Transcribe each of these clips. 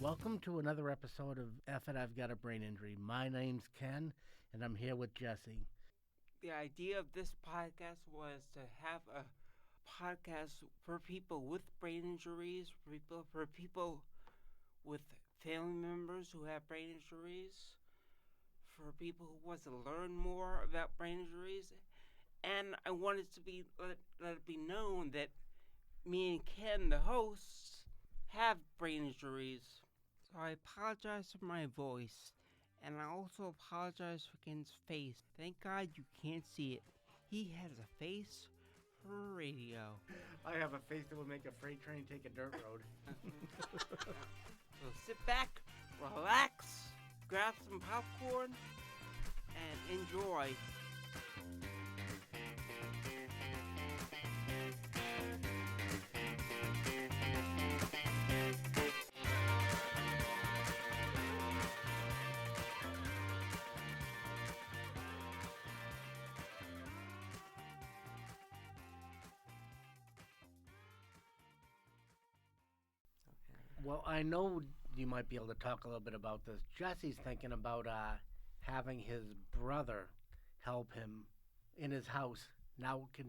Welcome to another episode of F It, I've Got a Brain Injury. My name's Ken, and I'm here with Jesse. The idea of this podcast was to have a podcast for people with brain injuries, for people with family members who have brain injuries, for people who want to learn more about brain injuries. And I wanted to let it be known that me and Ken, the hosts, have brain injuries. So I apologize for my voice. And I also apologize for Ken's face. Thank God you can't see it. He has a face for radio. I have a face that would make a freight train take a dirt road. So sit back, relax, grab some popcorn, and enjoy. Well, I know you might be able to talk a little bit about this. Jesse's thinking about having his brother help him in his house. Now, can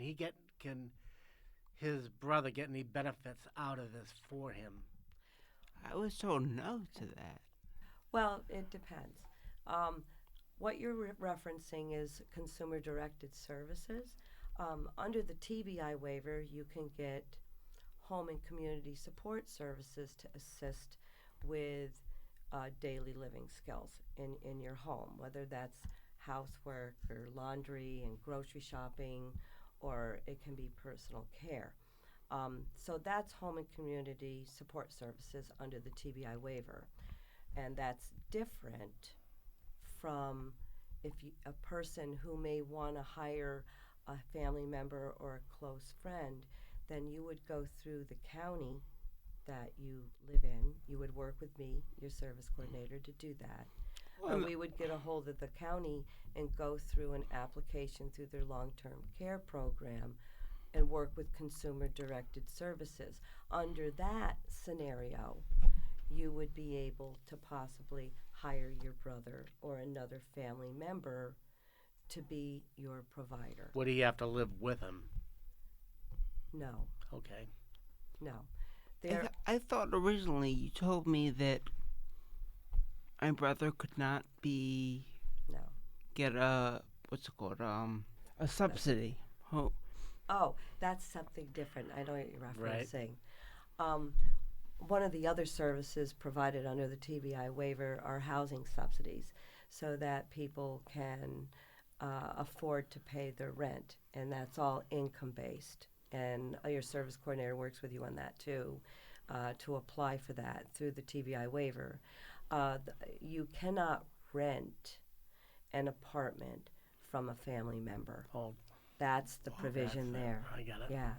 his brother get any benefits out of this for him? I was told no to that. Well, it depends. What you're referencing is consumer-directed services. Under the TBI waiver, you can get home and community support services to assist with daily living skills in your home, whether that's housework or laundry and grocery shopping, or it can be personal care. So that's home and community support services under the TBI waiver. And that's different from a person who may want to hire a family member or a close friend. Then you would go through the county that you live in. You would work with me, your service coordinator, to do that. Or we would get a hold of the county and go through an application through their long-term care program and work with consumer-directed services. Under that scenario, you would be able to possibly hire your brother or another family member to be your provider. Would he have to live with him? No. Okay. No. I thought originally you told me that my brother could not get a subsidy. Oh, that's something different. I know what you're referencing. Right. One of the other services provided under the TBI waiver are housing subsidies, so that people can afford to pay their rent, and that's all income-based. And your service coordinator works with you on that too, to apply for that through the TBI waiver. You cannot rent an apartment from a family member. Oh, that's the provision there. I got it. Yeah,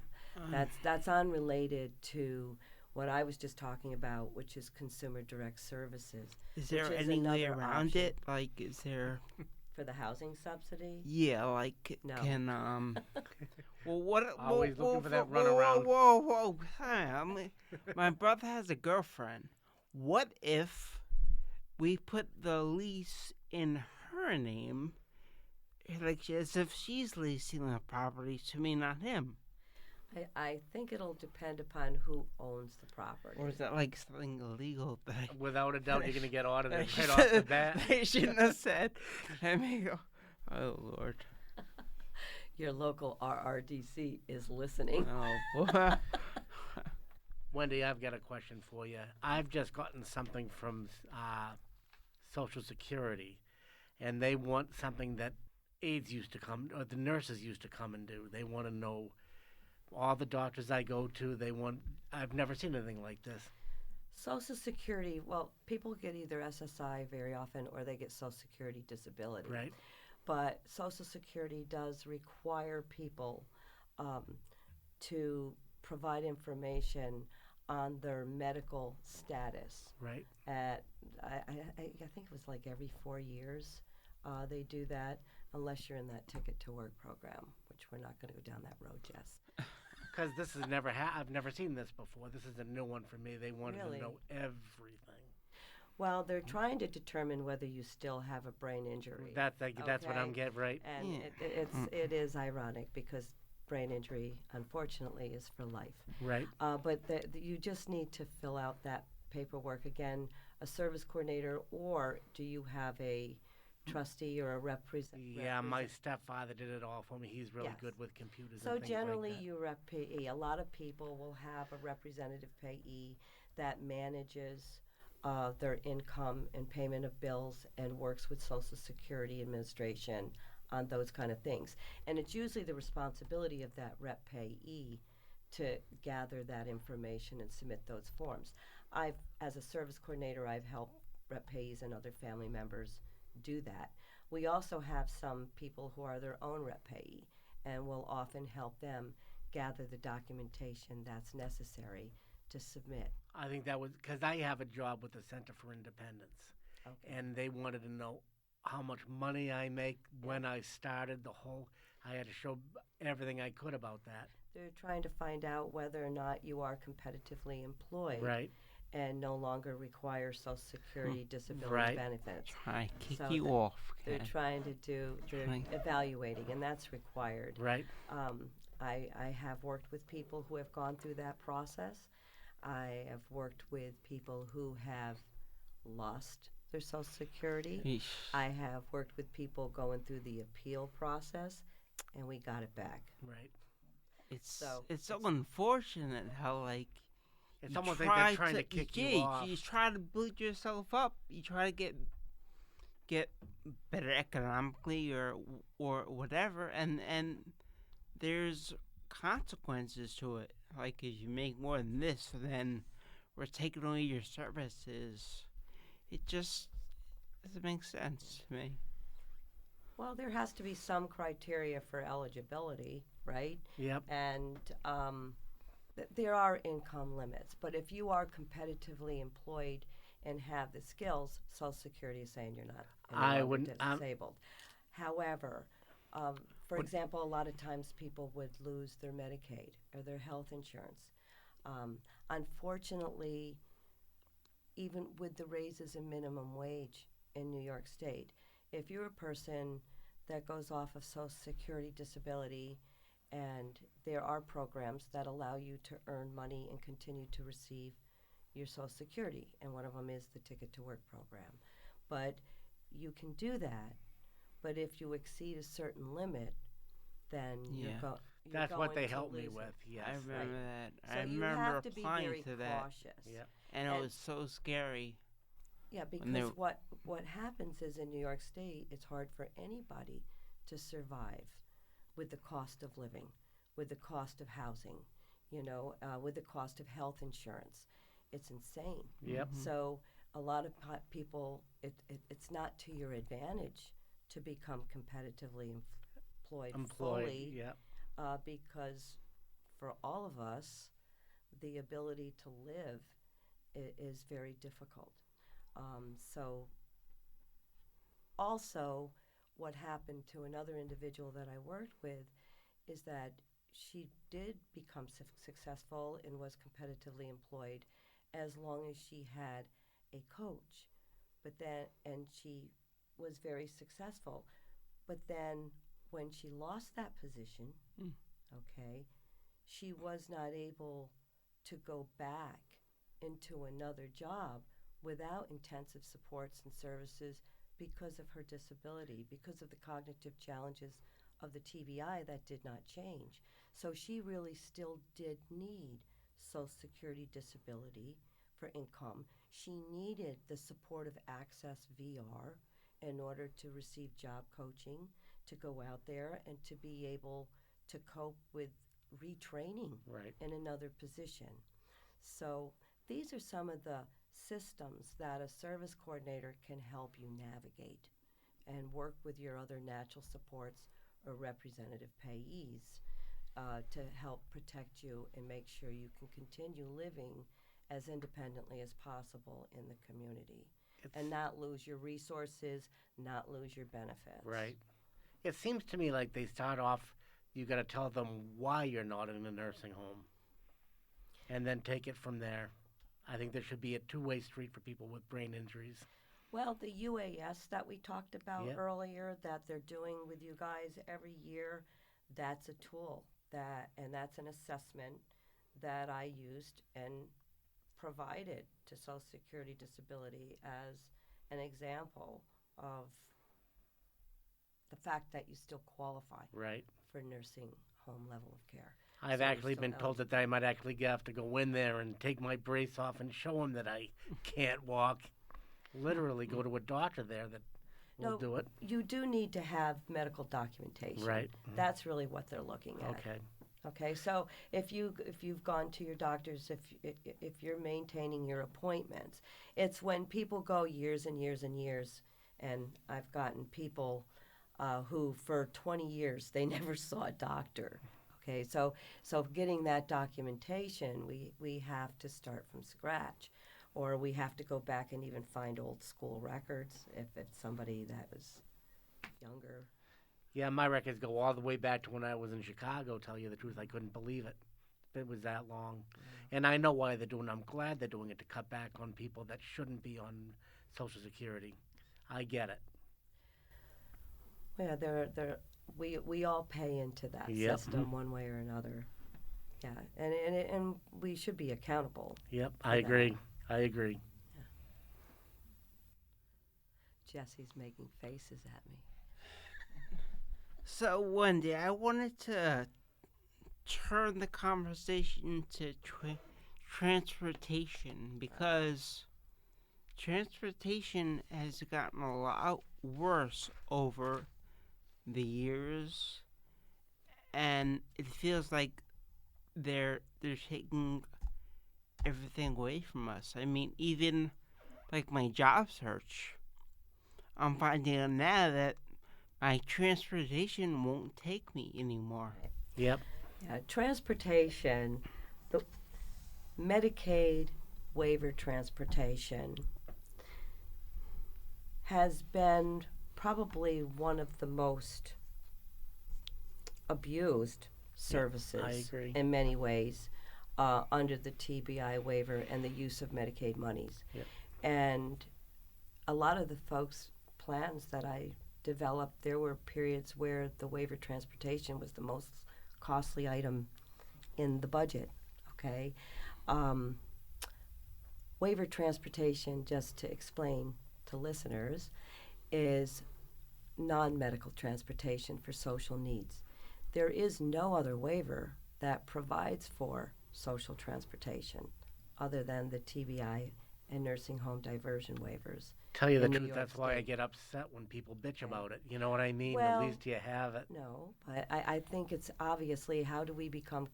that's unrelated to what I was just talking about, which is consumer direct services. Is there any way around it? Like, is there... For the housing subsidy? Yeah, like, no. Well, what? Always looking for that runaround. Whoa! Hi, my brother has a girlfriend. What if we put the lease in her name, like as if she's leasing the property to me, not him? I think it'll depend upon who owns the property. Or is that like something illegal? Without a doubt, you're going to get audited right off the bat. They shouldn't have said. I mean, oh, Lord. Your local RRDC is listening. Oh, boy. Wendy, I've got a question for you. I've just gotten something from Social Security, and they want something that aides used to come, or the nurses used to come and do. They want to know all the doctors I go to. I've never seen anything like this. Social Security, well, people get either SSI very often or they get Social Security disability. Right. But Social Security does require people to provide information on their medical status. Right. I think it was like every 4 years they do that, unless you're in that Ticket to Work program, which we're not going to go down that road, Jess. Because this is I've never seen this before. This is a new one for me. They wanted to know everything. Well, they're trying to determine whether you still have a brain injury. That's what I'm Okay. getting, right? And Yeah. it is ironic because brain injury, unfortunately, is for life. Right. But you just need to fill out that paperwork again. A service coordinator, or do you have a trustee or a Yeah, my stepfather did it all for me. He's really Yes. good with computers So and things generally, like that. you rep payee. A lot of people will have a representative payee that manages their income and payment of bills and works with Social Security Administration on those kind of things. And it's usually the responsibility of that rep payee to gather that information and submit those forms. As a service coordinator, I've helped rep payees and other family members do that. We also have some people who are their own rep payee and will often help them gather the documentation that's necessary to submit. I think that was because I have a job with the Center for Independence, Okay. and they wanted to know how much money I make when I started I had to show everything I could about that. They're trying to find out whether or not you are competitively employed Right. and no longer require Social Security disability Right. benefits. Try to kick So you that off. They're Kat. trying to they're Trying. evaluating, and that's required. Right. I have worked with people who have gone through that process. I have worked with people who have lost their Social Security. Yeesh. I have worked with people going through the appeal process, and we got it back. Right. It's So, it's so unfortunate how like It's you almost like they're trying to you kick get- you off. You try to build yourself up. You try to get better economically or whatever, and there's consequences to it. Like if you make more than this, then we're taking away your services. It just doesn't make sense to me. Well, there has to be some criteria for eligibility, right? Yep. And there are income limits. But if you are competitively employed and have the skills, Social Security is saying you're not any longer disabled. However, for example, a lot of times people would lose their Medicaid or their health insurance. Unfortunately, even with the raises in minimum wage in New York State, if you're a person that goes off of Social Security disability, and there are programs that allow you to earn money and continue to receive your Social Security, and one of them is the Ticket to Work program. But you can do that, but if you exceed a certain limit, then Yeah. That's what they going to helped me lose it. with. Yes. I remember that. So I you remember have to be applying very to that, cautious. Yep. and it And- was so scary. Yeah, When they because what happens is in New York State, it's hard for anybody to survive with the cost of living, with the cost of housing, with the cost of health insurance. It's insane. Yep. So a lot of people, it's not to your advantage to become competitively employed fully, Yep. because for all of us, the ability to live is very difficult. So also what happened to another individual that I worked with is that she did become successful and was competitively employed as long as she had a coach. And she was very successful. But then when she lost that position, okay, she was not able to go back into another job without intensive supports and services because of her disability, because of the cognitive challenges of the TBI that did not change. So she really still did need Social Security disability for income. She needed the supportive access VR in order to receive job coaching, to go out there and to be able to cope with retraining Right. in another position. So these are some of the systems that a service coordinator can help you navigate and work with your other natural supports or representative payees to help protect you and make sure you can continue living as independently as possible in the community and not lose your resources, not lose your benefits. Right. It seems to me like they start off, you got to tell them why you're not in a nursing home, and then take it from there. I think there should be a two-way street for people with brain injuries. Well, the UAS that we talked about Yep. earlier that they're doing with you guys every year, that's a tool and that's an assessment that I used and provided to Social Security Disability as an example of the fact that you still qualify Right. for nursing home level of care. I've So you're actually still been told that I might actually have to go in there and take my brace off and show them that I can't walk. Literally go to a doctor there that will No, do it. you do need to have medical documentation. Right. That's really what they're looking at. Okay. Okay, so if you've gone to your doctors, if you're maintaining your appointments, it's when people go years and years and years, and I've gotten people who for 20 years they never saw a doctor. Okay, so getting that documentation, we have to start from scratch, or we have to go back and even find old school records if it's somebody that was younger. Yeah, my records go all the way back to when I was in Chicago, tell you the truth. I couldn't believe it. It was that long. And I know why they're doing it. I'm glad they're doing it to cut back on people that shouldn't be on Social Security. I get it. Yeah, we all pay into that Yep. system one way or another. Yeah, and we should be accountable. Yep, I agree. I agree. Jesse's making faces at me. So, Wendy, I wanted to turn the conversation to transportation because transportation has gotten a lot worse over the years, and it feels like they're taking everything away from us. I mean, even like my job search, I'm finding out now that my transportation won't take me anymore. Yep. Yeah, transportation, the Medicaid waiver transportation has been probably one of the most abused services I agree. in many ways under the TBI waiver and the use of Medicaid monies. Yep. And a lot of the folks' plans that I developed, there were periods where the waiver transportation was the most costly item in the budget, okay? Waiver transportation, just to explain to listeners, is non-medical transportation for social needs. There is no other waiver that provides for social transportation other than the TBI and nursing home diversion waivers. Tell you the in New truth, York that's why I State. get upset when people bitch Okay. about it. You know what I mean? Well, At least you have it. No, but I think it's obviously how do we become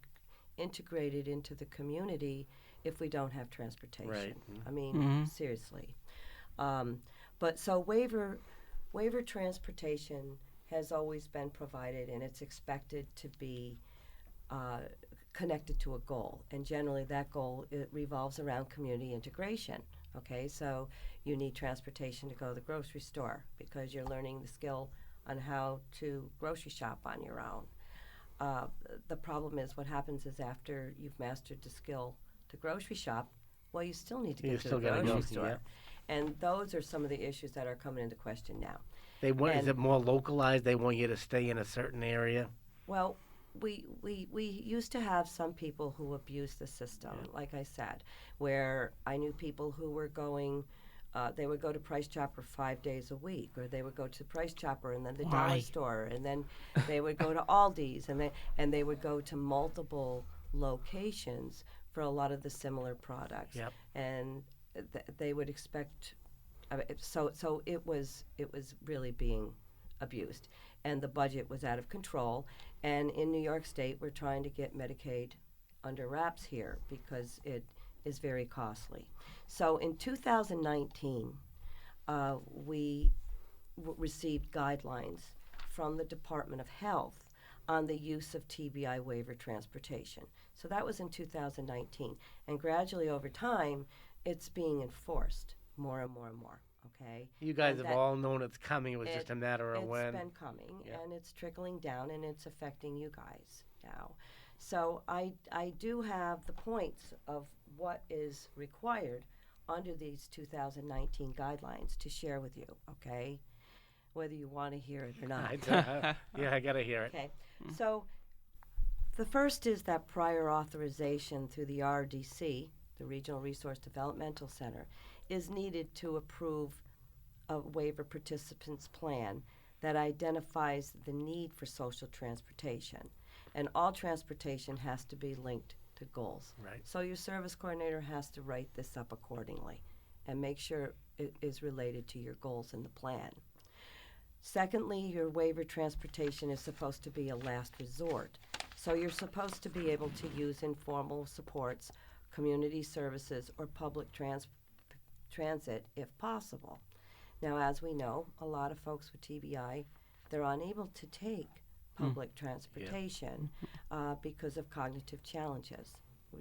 integrated into the community if we don't have transportation? Right. I mean, Mhm. seriously. But so waiver transportation has always been provided, and it's expected to be connected to a goal. And generally, that goal it revolves around community integration. Okay, so you need transportation to go to the grocery store because you're learning the skill on how to grocery shop on your own. The problem is what happens is after you've mastered the skill to grocery shop, well, you still need to You get to still the gotta grocery go, store. yeah. And those are some of the issues that are coming into question now. They want, is And- it more localized? They want you to stay in a certain area? Well, we used to have some people who abused the system, like I said, where I knew people who were going, they would go to Price Chopper 5 days a week, or they would go to Price Chopper and then the Why? dollar store, and then they would go to Aldi's, and they would go to multiple locations for a lot of the similar products. Yep. And they would expect, so it was really being abused, and the budget was out of control. And in New York State, we're trying to get Medicaid under wraps here because it is very costly. So in 2019, we received guidelines from the Department of Health on the use of TBI waiver transportation. So that was in 2019. And gradually over time, it's being enforced more and more and more. Okay. You guys And have that- all known it's coming. It was just a matter of It's when. been coming, Yeah. and it's trickling down, and it's affecting you guys now. So I do have the points of what is required under these 2019 guidelines to share with you, okay? Whether you want to hear it or not. Yeah, I gotta hear it. Okay, so the first is that prior authorization through the RDC, the Regional Resource Developmental Center, is needed to approve a waiver participants plan that identifies the need for social transportation. And all transportation has to be linked to goals. Right. So your service coordinator has to write this up accordingly and make sure it is related to your goals in the plan. Secondly, your waiver transportation is supposed to be a last resort. So you're supposed to be able to use informal supports, community services, or public transit if possible. Now, as we know, a lot of folks with TBI, they're unable to take public transportation because of cognitive challenges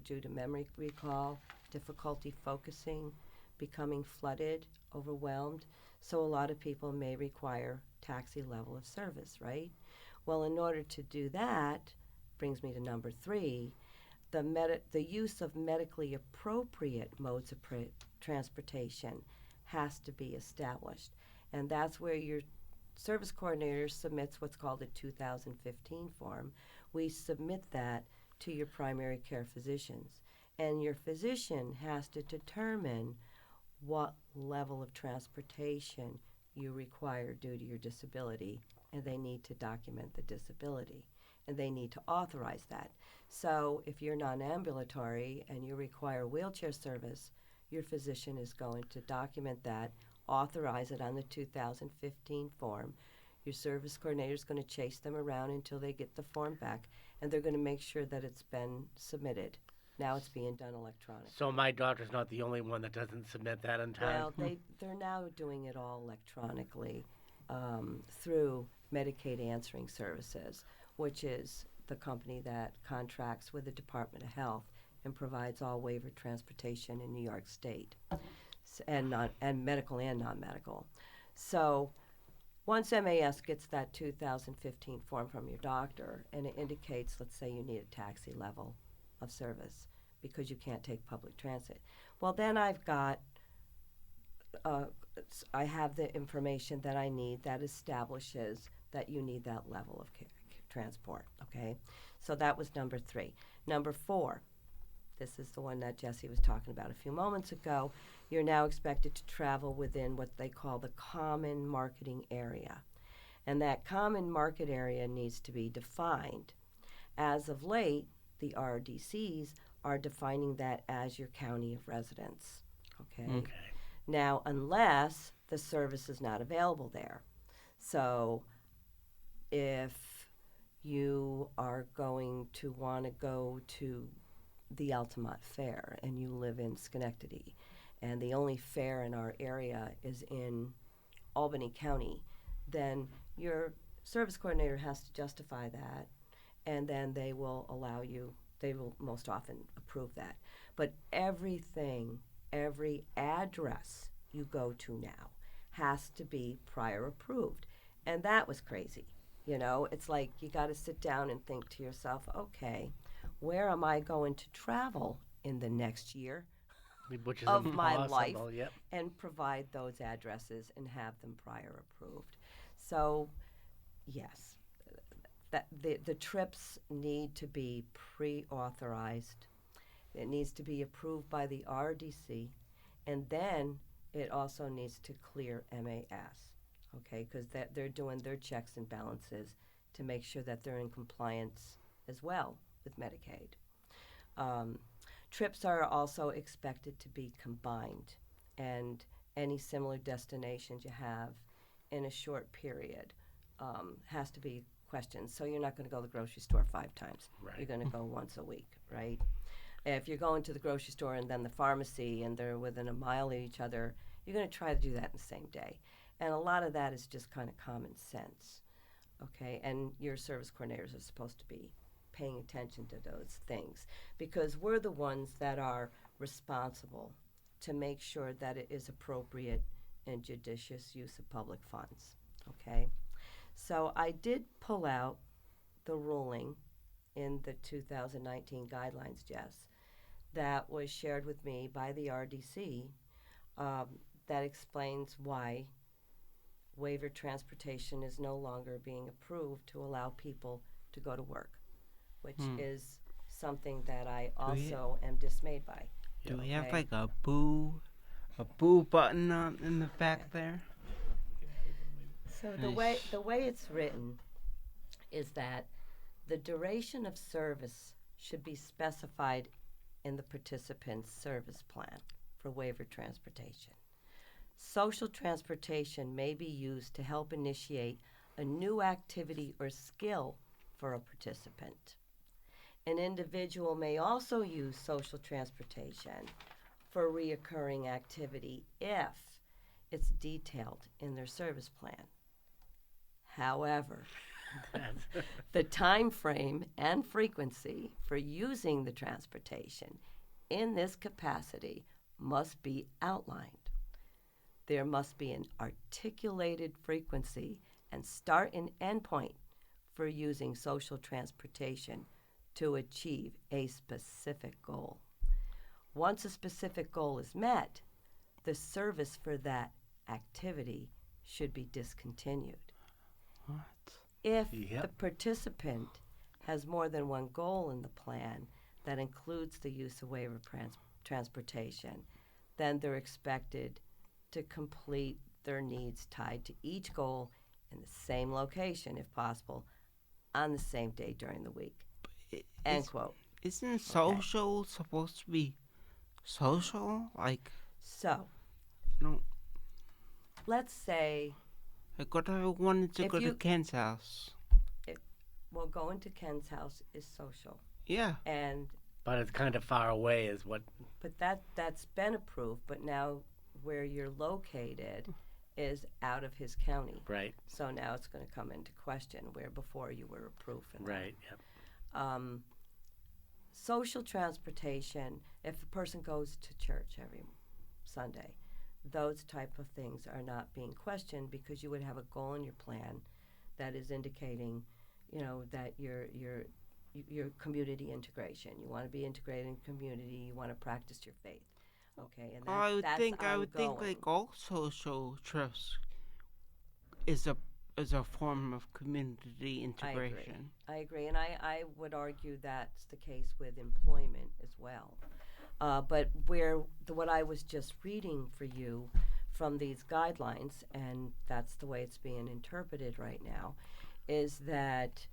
due to memory recall, difficulty focusing, becoming flooded, overwhelmed. So a lot of people may require taxi level of service, right? Well, in order to do that, brings me to number 3, the use of medically appropriate modes of transportation has to be established. And that's where your service coordinator submits what's called a 2015 form. We submit that to your primary care physicians. And your physician has to determine what level of transportation you require due to your disability, and they need to document the disability, and they need to authorize that. So if you're non-ambulatory and you require wheelchair service, your physician is going to document that, authorize it on the 2015 form. Your service coordinator is going to chase them around until they get the form back, and they're going to make sure that it's been submitted. Now it's being done electronically. So my doctor's not the only one that doesn't submit that in time? Well, they're now doing it all electronically through Medicaid Answering Services, which is the company that contracts with the Department of Health and provides all waiver transportation in New York State, and medical and non-medical. So once MAS gets that 2015 form from your doctor and it indicates, let's say you need a taxi level of service because you can't take public transit, well, then I have the information that I need that establishes that you need that level of transport, okay? So that was number 3. Number 4, this is the one that Jesse was talking about a few moments ago. You're now expected to travel within what they call the common marketing area. And that common market area needs to be defined. As of late, the RDCs are defining that as your county of residence, okay? Now, unless the service is not available there. So if you are going to want to go to the Altamont Fair and you live in Schenectady and the only fair in our area is in Albany County, then your service coordinator has to justify that, and then they will allow you, they will most often approve that. But everything, every address you go to now has to be prior approved. And that was crazy. You know, it's like you got to sit down and think to yourself, okay, where am I going to travel in the next year Which is of my impossible, life, yep. and provide those addresses and have them prior approved. So, yes, that the trips need to be pre-authorized. It needs to be approved by the RDC, and then it also needs to clear MAS, okay, because they're doing their checks and balances to make sure that they're in compliance as well with Medicaid. Trips are also expected to be combined, and any similar destinations you have in a short period has to be questioned. So you're not going to go to the grocery store 5 times. Right. You're going to go once a week, right? If you're going to the grocery store and then the pharmacy and they're within a mile of each other, you're going to try to do that in the same day. And a lot of that is just kind of common sense, okay? And your service coordinators are supposed to be paying attention to those things because we're the ones that are responsible to make sure that it is appropriate and judicious use of public funds, okay? So I did pull out the ruling in the 2019 guidelines, Jess, that was shared with me by the RDC that explains why waiver transportation is no longer being approved to allow people to go to work, which is something that I also am dismayed by. Do we have like a boo button in the back there? So the way it's written is that the duration of service should be specified in the participant's service plan for waiver transportation. Social transportation may be used to help initiate a new activity or skill for a participant. An individual may also use social transportation for reoccurring activity if it's detailed in their service plan. However, the time frame and frequency for using the transportation in this capacity must be outlined. There must be an articulated frequency and start and end point for using social transportation to achieve a specific goal. Once a specific goal is met, the service for that activity should be discontinued. What? If the participant has more than one goal in the plan that includes the use of waiver transportation, then they're expected to complete their needs tied to each goal in the same location, if possible, on the same day during the week. End quote. Isn't social supposed to be social? So, no. Let's say. Like, what if I wanted to go to Ken's house? Well, going to Ken's house is social. Yeah. But it's kind of far away, is what. But that's been approved. But now, where you're located is out of his county. Right. So now it's going to come into question where before you were approved for that. Right. Yep. Social transportation. If a person goes to church every Sunday, those type of things are not being questioned because you would have a goal in your plan that is indicating, that your community integration. You want to be integrated in community. You want to practice your faith. Okay, and I would think ongoing. like all social trips is a form of community integration. I agree, and I would argue that's the case with employment as well. But what I was just reading for you from these guidelines, and that's the way it's being interpreted right now, is that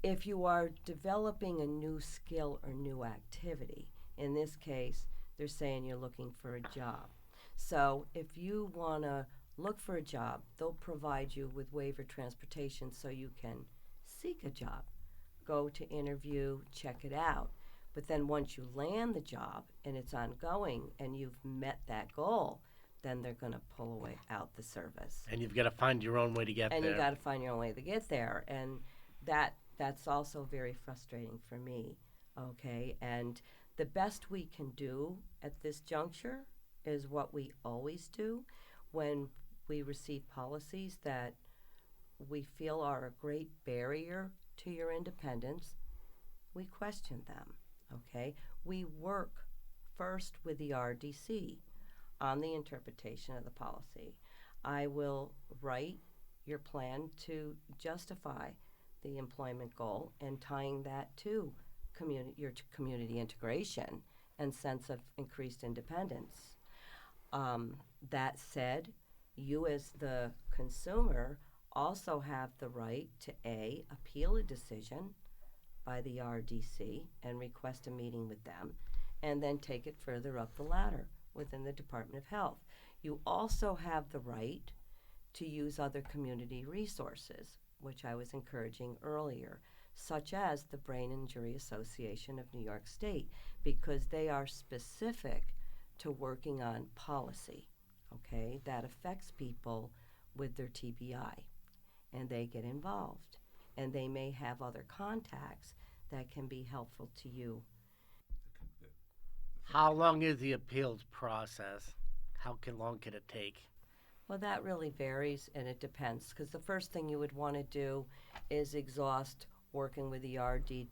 if you are developing a new skill or new activity, in this case, they're saying you're looking for a job. So if you want to look for a job, they'll provide you with waiver transportation so you can seek a job, go to interview, check it out. But then once you land the job and it's ongoing and you've met that goal, then they're going to pull out the service. And you've got to find your own way to get there. And you've got to find your own way to get there. And that's also very frustrating for me, okay? And the best we can do at this juncture is what we always do when we receive policies that we feel are a great barrier to your independence. We question them, okay? We work first with the RDC on the interpretation of the policy. I will write your plan to justify the employment goal and tying that to your community integration and sense of increased independence. That said, you as the consumer also have the right to appeal a decision by the RDC and request a meeting with them, and then take it further up the ladder within the Department of Health. You also have the right to use other community resources, which I was encouraging earlier, such as the Brain Injury Association of New York State, because they are specific to working on policy, okay, that affects people with their TBI, and they get involved, and they may have other contacts that can be helpful to you. How long is the appeals process? How long can it take? Well, that really varies, and it depends, because the first thing you would want to do is exhaust working with the RD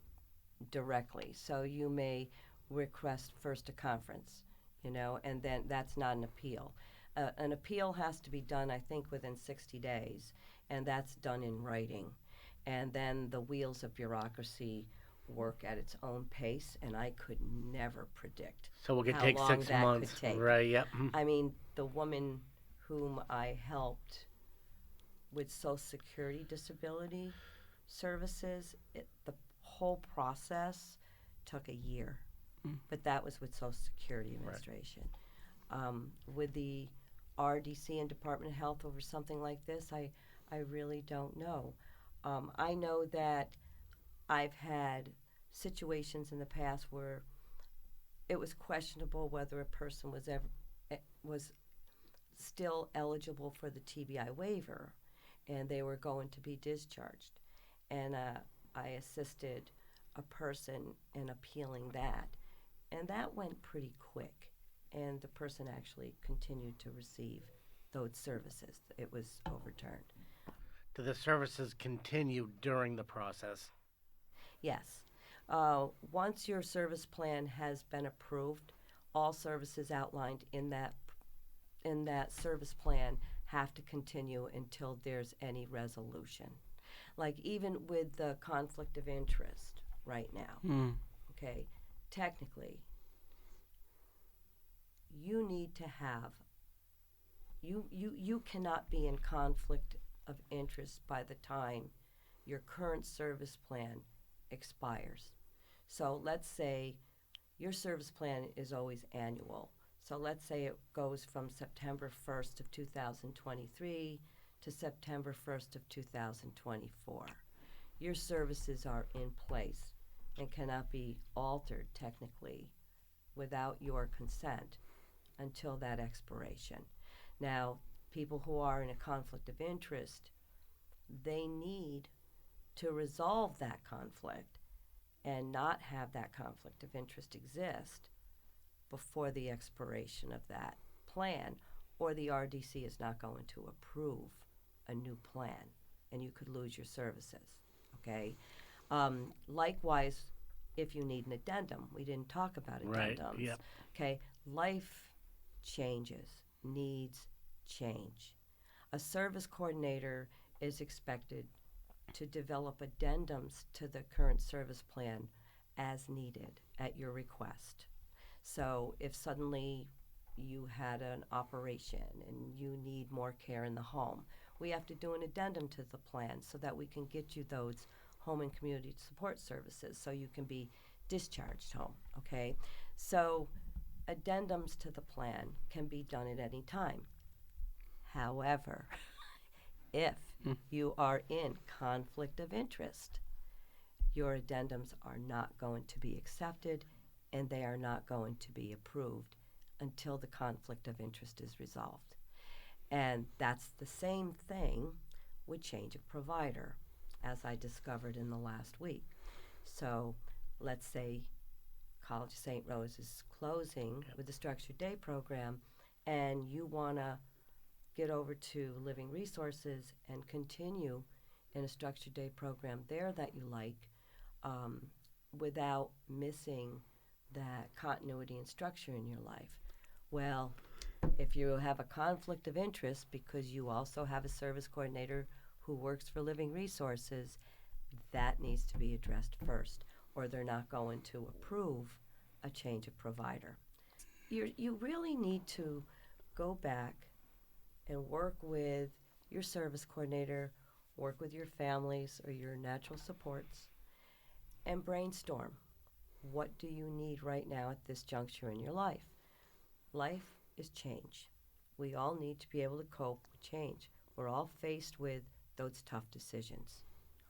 directly. So you may request first a conference, and then that's not an appeal. An appeal has to be done, I think, within 60 days, and that's done in writing. And then the wheels of bureaucracy work at its own pace, and I could never predict So it could how take long 6 that months. could take. Right, yep. I mean, the woman whom I helped with Social Security disability services, the whole process took a year. But that was with Social Security Administration. With the RDC and Department of Health over something like this, I really don't know. I know that I've had situations in the past where it was questionable whether a person was still eligible for the TBI waiver, and they were going to be discharged. And I assisted a person in appealing that, and that went pretty quick. And the person actually continued to receive those services. It was overturned. Do the services continue during the process? Yes. Once your service plan has been approved, all services outlined in that service plan have to continue until there's any resolution. Like even with the conflict of interest right now, okay, technically, you need to have, you cannot be in conflict of interest by the time your current service plan expires. So let's say your service plan is always annual. So let's say it goes from September 1st of 2023 to September 1st of 2024. Your services are in place and cannot be altered technically without your consent until that expiration. Now, people who are in a conflict of interest, they need to resolve that conflict and not have that conflict of interest exist before the expiration of that plan, or the RDC is not going to approve a new plan, and you could lose your services, okay? Likewise, if you need an addendum, we didn't talk about addendums. Right, yep. Okay, life changes, needs change. A service coordinator is expected to develop addendums to the current service plan as needed at your request. So if suddenly you had an operation and you need more care in the home, we have to do an addendum to the plan so that we can get you those home and community support services so you can be discharged home, okay? So addendums to the plan can be done at any time. However, if you are in conflict of interest, your addendums are not going to be accepted and they are not going to be approved until the conflict of interest is resolved. And that's the same thing with change of provider, as I discovered in the last week. So let's say College of St. Rose is closing with the structured day program, and you want to get over to Living Resources and continue in a structured day program there that you like, without missing that continuity and structure in your life. Well, if you have a conflict of interest because you also have a service coordinator who works for Living Resources, that needs to be addressed first, or they're not going to approve a change of provider. You really need to go back and work with your service coordinator, work with your families or your natural supports, and brainstorm. What do you need right now at this juncture in your life? Life is change. We all need to be able to cope with change. We're all faced with those tough decisions,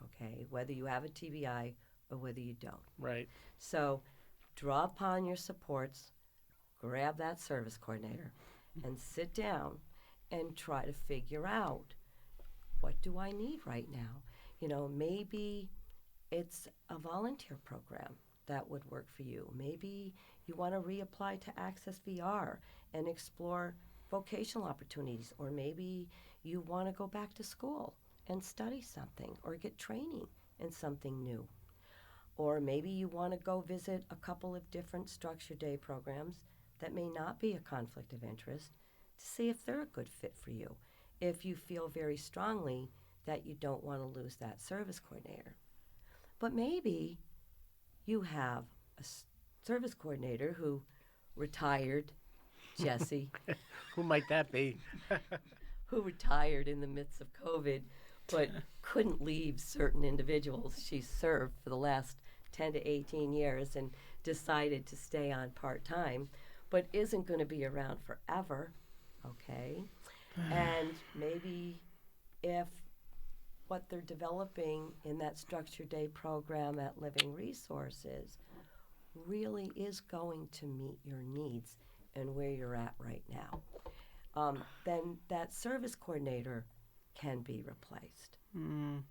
okay? Whether you have a TBI or whether you don't. Right. So draw upon your supports, grab that service coordinator, and sit down and try to figure out, what do I need right now? Maybe it's a volunteer program that would work for you. Maybe you want to reapply to Access VR and explore vocational opportunities, or maybe you want to go back to school and study something or get training in something new. Or maybe you want to go visit a couple of different structured day programs that may not be a conflict of interest to see if they're a good fit for you, if you feel very strongly that you don't want to lose that service coordinator. But maybe you have a service coordinator who retired, Jesse, Who might that be? who retired in the midst of COVID, but couldn't leave certain individuals she served for the last 10 to 18 years and decided to stay on part-time, but isn't going to be around forever, okay? And maybe if what they're developing in that structured day program at Living Resources really is going to meet your needs and where you're at right now, then that service coordinator can be replaced. Okay.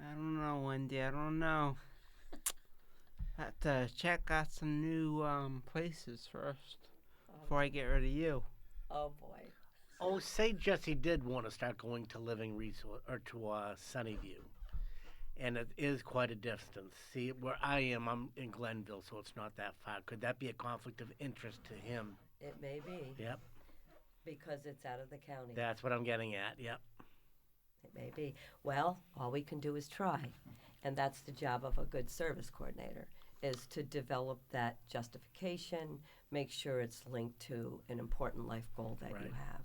I don't know, Wendy. I don't know. Have to check out some new places first before I get rid of you. Oh boy. Oh, say Jesse did want to start going to Living Resource or to Sunnyview, and it is quite a distance. See, where I am, I'm in Glenville, so it's not that far. Could that be a conflict of interest to him? It may be. Yep, Because it's out of the county. that's what I'm getting at. Yep. It may be. Well, all we can do is try. And that's the job of a good service coordinator, is to develop that justification, make sure it's linked to an important life goal that you Right. have.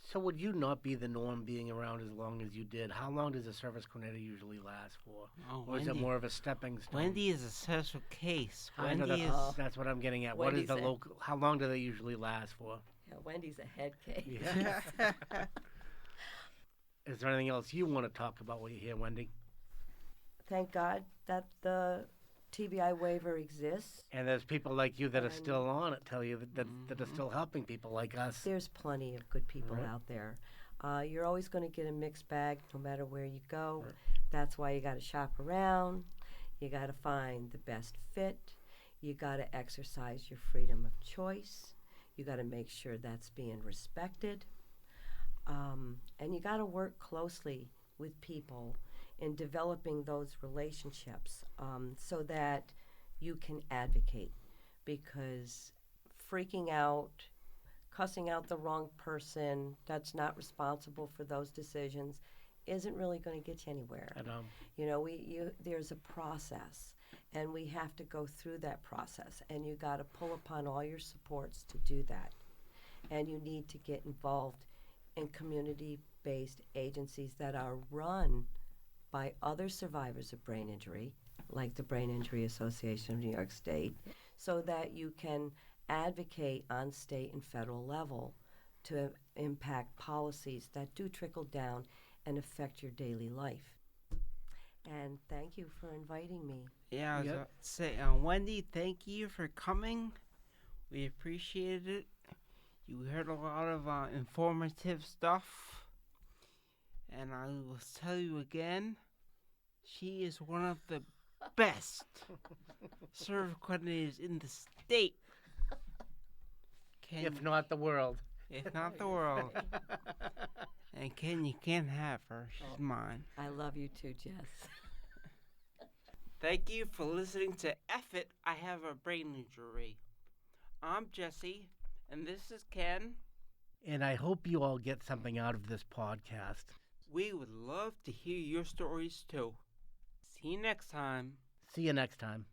So would you not be the norm being around as long as you did? How long does a service coordinator usually last for? Oh, Or is it more of a stepping stone? Wendy is a special case. I know Wendy that's, is. that's what I'm getting at. What is Wendy's the a- local? How long do they usually last for? Yeah, Wendy's a head case. Yeah. Is there anything else you want to talk about while you're here, Wendy? Thank God that the TBI waiver exists. And there's people like you that are And- still on it, tell you that are still helping people like us. There's plenty of good people Right. out there. You're always going to get a mixed bag no matter where you go. Right. That's why you got to shop around. You got to find the best fit. You got to exercise your freedom of choice. You got to make sure that's being respected. And you got to work closely with people in developing those relationships so that you can advocate. Because freaking out, cussing out the wrong person that's not responsible for those decisions isn't really going to get you anywhere. And, You know, there's a process, and we have to go through that process, and you got to pull upon all your supports to do that. And you need to get involved in community-based agencies that are run by other survivors of brain injury, like the Brain Injury Association of New York State, so that you can advocate on state and federal level to impact policies that do trickle down and affect your daily life. And thank you for inviting me. Yeah, I was Yep. about to say, Wendy, thank you for coming. We appreciated it. You heard a lot of informative stuff. And I will tell you again, she is one of the best service coordinators in the state. if not the world. If not the world. And Ken, you can't have her. She's mine. I love you too, Jess. Thank you for listening to F It, I Have a Brain Injury. I'm Jesse, and this is Ken. And I hope you all get something out of this podcast. We would love to hear your stories too. See you next time. See you next time.